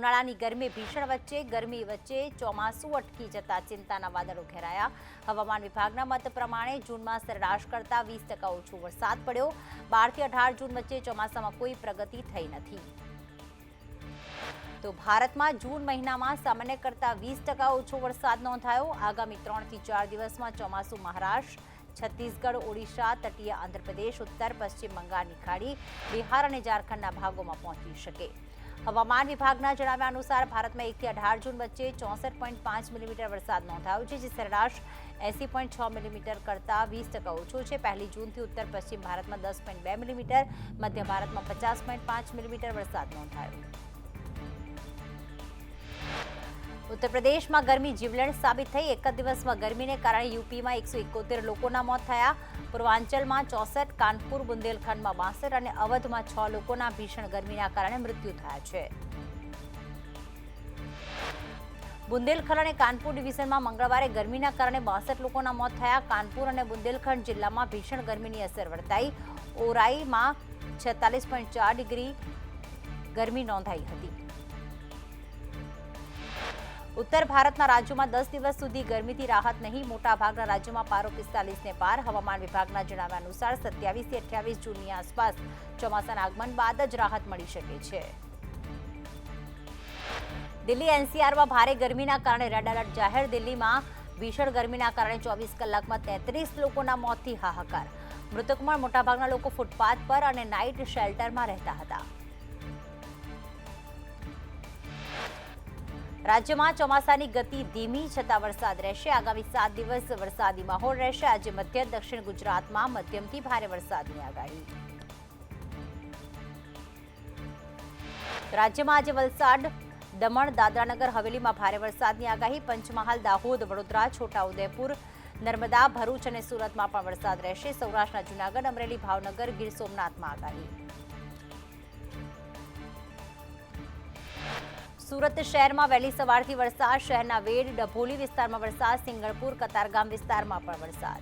ઉનાળાની ગરમી ભીષણ વચ્ચે ચોમાસું અટકી જતા ચિંતાના વાદળો ઘેરાયા। હવામાન વિભાગના મત પ્રમાણે જૂનમાં સરેરાશ કરતાં 20% ઓછો વરસાદ પડ્યો। 12 થી 18 જૂન વચ્ચે ચોમાસામાં કોઈ પ્રગતિ થઈ નથી। તો ભારતમાં જૂન મહિનામાં સામાન્ય કરતાં 20% ઓછો વરસાદ નોંધાયો। આગામી 3 થી 4 દિવસમાં ચોમાસું મહારાષ્ટ્ર, છત્તીસગઢ, ઓડિશા, તટીય આંધ્રપ્રદેશ, ઉત્તર પશ્ચિમ બંગાળની ખાડી, બિહાર અને ઝારખંડના ભાગોમાં પહોંચી શકે। હવામાન વિભાગના જણાવ્યા અનુસાર ભારતમાં 1 થી 18 જૂન વચ્ચે 64.5 મિલીમીટર વરસાદ નોંધાયો છે, જે સરેરાશ 80.6 મિલીમીટર કરતાં 20% ઓછો છે। 1 જૂનથી ઉત્તર પશ્ચિમ ભારતમાં 10.2 મિલીમીટર, મધ્ય ભારતમાં 50.5 મિલીમીટર વરસાદ નોંધાયો। ઉત્તર પ્રદેશમાં ગરમી જીવલેણ સાબિત થઈ। એક જ દિવસમાં ગરમીને કારણે યુપીમાં 171 લોકોના મોત થયા। પૂર્વાંચલમાં 64, કાનપુર, બુંદેલખંડમાં 62 અને અવધમાં 6 લોકોના ભીષણ ગરમીના કારણે મૃત્યુ થયા છે। બુંદેલખંડ અને કાનપુર ડિવિઝનમાં મંગળવારે ગરમીના કારણે 62 લોકોના મોત થયા। કાનપુર અને બુંદેલખંડ જિલ્લામાં ભીષણ ગરમીની અસર વર્તાઈ। ઓરાઈમાં 46.4 ડિગ્રી ગરમી નોંધાઈ હતી। ઉત્તર ભારતના રાજ્યોમાં 10 દિવસ સુધી ગરમીથી રાહત નહીં। મોટાભાગના રાજ્યોમાં પારો 45 ને પાર। હવામાન વિભાગના જણાવ્યા અનુસાર 27 થી 28 જૂનની આસપાસ ચોમાસાના આગમન બાદ જ રાહત મળી શકે છે। દિલ્હી એનસીઆરમાં ભારે ગરમીના કારણે રેડ એલર્ટ જાહેર। દિલ્હીમાં ભીષણ ગરમીના કારણે 24 કલાકમાં 33 લોકોના મોતથી હાહાકાર। મૃતકોમાં મોટાભાગના લોકો ફૂટપાથ પર અને નાઇટ શેલ્ટરમાં રહેતા હતા। રાજ્યમાં ચોમાસાની ગતિ ધીમી છતાં વરસાદ રહેશે। આગામી 7 દિવસ વરસાદી માહોલ રહેશે। આજે મધ્ય દક્ષિણ ગુજરાતમાં મધ્યમથી ભારે વરસાદની આગાહી। રાજ્યમાં આજે વલસાડ, દમણ, દાદરાનગર હવેલીમાં ભારે વરસાદની આગાહી। પંચમહાલ, દાહોદ, વડોદરા, છોટાઉદેપુર, નર્મદા, ભરૂચ અને સુરતમાં પણ વરસાદ રહેશે। સૌરાષ્ટ્રના જૂનાગઢ, અમરેલી, ભાવનગર, ગીર સોમનાથમાં આગાહી। સુરત શહેરમાં વહેલી સવારથી વરસાદ। શહેરના વેડ, ડભોલી વિસ્તારમાં વરસાદ। સિંગણપુર, કતારગામ વિસ્તારમાં પણ વરસાદ।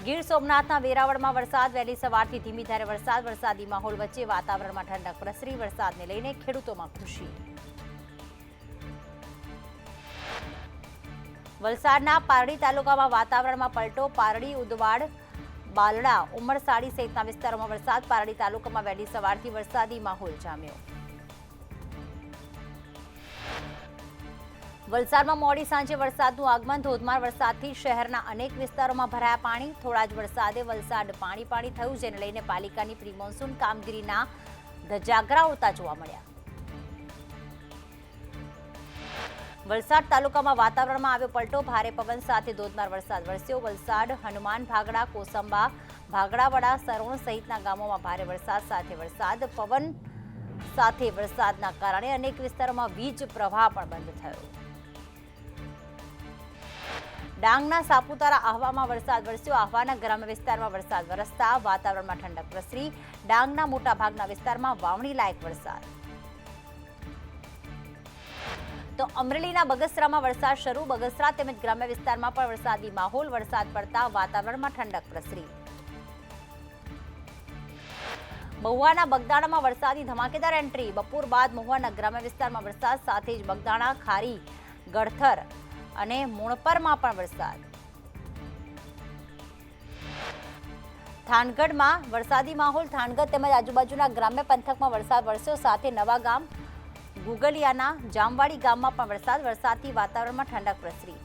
ગીર સોમનાથના વેરાવળમાં વરસાદ। વહેલી સવારથી ધીમી ધારે વરસાદ। વરસાદી માહોલ વચ્ચે વાતાવરણમાં ઠંડક પ્રસરી। વરસાદને લઈને ખેડૂતોમાં ખુશી। વલસાડના પારડી તાલુકામાં વાતાવરણમાં પલટો। પારડી, ઉદવાડ, બાલડા, ઉમરસાડી સહિતના વિસ્તારોમાં વરસાદ। પારડી તાલુકામાં વહેલી સવારથી વરસાદી માહોલ જામ્યો। વલસાડમાં મોડી સાંજે વરસાદનું આગમન। ધોધમાર વરસાદથી શહેરના અનેક વિસ્તારોમાં ભરાયા પાણી। થોડા જ વરસાદે વલસાડ પાણી થયું, જેને લઈને પાલિકાની પ્રી મોન્સૂન કામગીરીના ધજાગરા ઉડતા જોવા મળ્યા। વલસાડ તાલુકામાં વાતાવરણમાં આવ્યો પલટો। ભારે પવન સાથે ધોધમાર વરસાદ વરસ્યો। વલસાડ, હનુમાન ભાગડા, કોસંબા, ભાગડાવડા, સરોણ સહિતના ગામોમાં ભારે વરસાદ સાથે પવન સાથે વરસાદના કારણે અનેક વિસ્તારોમાં વીજ પ્રવાહ પણ બંધ થયો। ડાંગના સાપુતારા, આહવામાં વરસાદ વરસ્યો। આહવાના ગ્રામ્ય વિસ્તારમાં વરસાદ વરસતા વાતાવરણમાં ઠંડક પ્રસરી। ડાંગના મોટાભાગના વિસ્તારમાં વાવણી લાયક વરસાદ। તો અમરેલીના બગસરામાં વરસાદ શરૂ। બગસરા તેમજ ગ્રામ્ય વિસ્તારમાં પણ વરસાદી માહોલ। વરસાદ પડતા વાતાવરણમાં ઠંડક પ્રસરી। મહુવાના બગદાણામાં વરસાદની ધમાકેદાર એન્ટ્રી। બપોર બાદ મહુવાના ગ્રામ્ય વિસ્તારમાં વરસાદ સાથે જ બગદાણા, ખારી, ગળથર અને મોણપરમાં પણ વરસાદ। થાનગઢમાં વરસાદી માહોલ। થાનગઢ તેમજ આજુબાજુના ગ્રામ્ય પંથકમાં વરસાદ વરસ્યો, સાથે નવા ગામ, ગુગલિયાના જામવાડી ગામમાં પણ વરસાદથી વાતાવરણમાં ઠંડક પ્રસરી।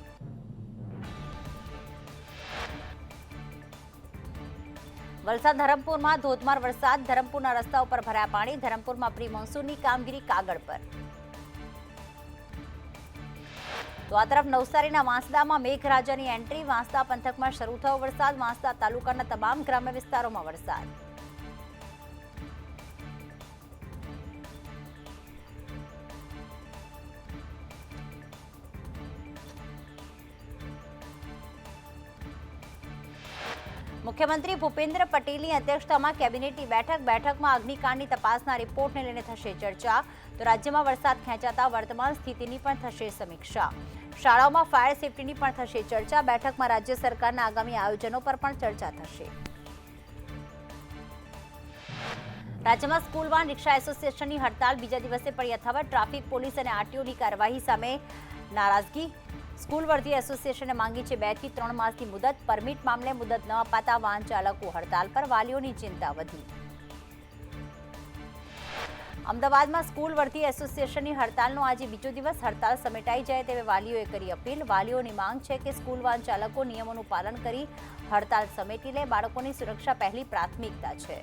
વલસાડ ધરમપુરમાં ધોધમાર વરસાદ। ધરમપુરના રસ્તા ઉપર ભરાયા પાણી। ધરમપુરમાં પ્રી મોન્સૂનની કામગીરી કાગળ પર। તો આ તરફ નવસારીના વાંસદામાં મેઘરાજાની એન્ટ્રી। વાંસદા પંથકમાં શરૂ થયો વરસાદ। વાંસદા તાલુકાના તમામ ગ્રામ્ય વિસ્તારોમાં વરસાદ। મુખ્યમંત્રી ભૂપેન્દ્ર પટેલની અધ્યક્ષતામાં કેબિનેટની બેઠકમાં અગ્નિકાંડની તપાસના રિપોર્ટને લઈને થશે ચર્ચા। તો રાજ્યમાં વરસાદ ખેંચાતા વર્તમાન સ્થિતિની પણ થશે સમીક્ષા। શાળાઓમાં ફાયર સેફટીની પણ થશે ચર્ચા। બેઠકમાં રાજ્ય સરકારના આગામી આયોજનો પર પણ ચર્ચા થશે। રાજ્યમાં સ્કૂલ વાન રિક્ષા એસોસિએશનની હડતાળ બીજા દિવસે પણ યથાવત. ટ્રાફિક પોલીસ અને આરટીઓની કાર્યવાહી સામે નારાજગી. સ્કૂલ વર્ધી એસોસિએશને માંગી છે 2 થી 3 માસની મુદત. પરમિટ મામલે મુદત ન અપાતા વાહન ચાલકો હડતાળ પર. વાલીઓની ચિંતા વધી. અમદાવાદમાં સ્કૂલ વર્ધી એસોસિએશનની હડતાળનો આજે બીજો દિવસ. હડતાળ સમેટાઈ જાય તેવી વાલીઓએ કરી અપીલ. વાલીઓની માંગ છે કે સ્કૂલ વાહન ચાલકો નિયમોનું પાલન કરી હડતાળ સમેટી લે. બાળકોની સુરક્ષા પહેલી પ્રાથમિકતા છે.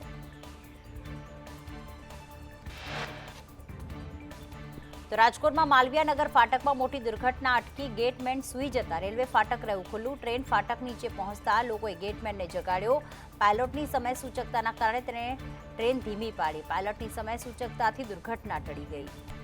તો રાજકોટમાં માલવીયા નગર ફાટકમાં મોટી દુર્ઘટના અટકી. ગેટમેન સૂઈ જતા રેલવે ફાટક રહ્યું ખુલ્લું. ટ્રેન ફાટક નીચે પહોંચતા લોકોએ ગેટમેનને જગાડ્યો. પાયલોટની સમય સૂચકતાના કારણે તેણે ટ્રેન ધીમી પાડી. પાયલોટની સમય સૂચકતાથી દુર્ઘટના ટળી ગઈ.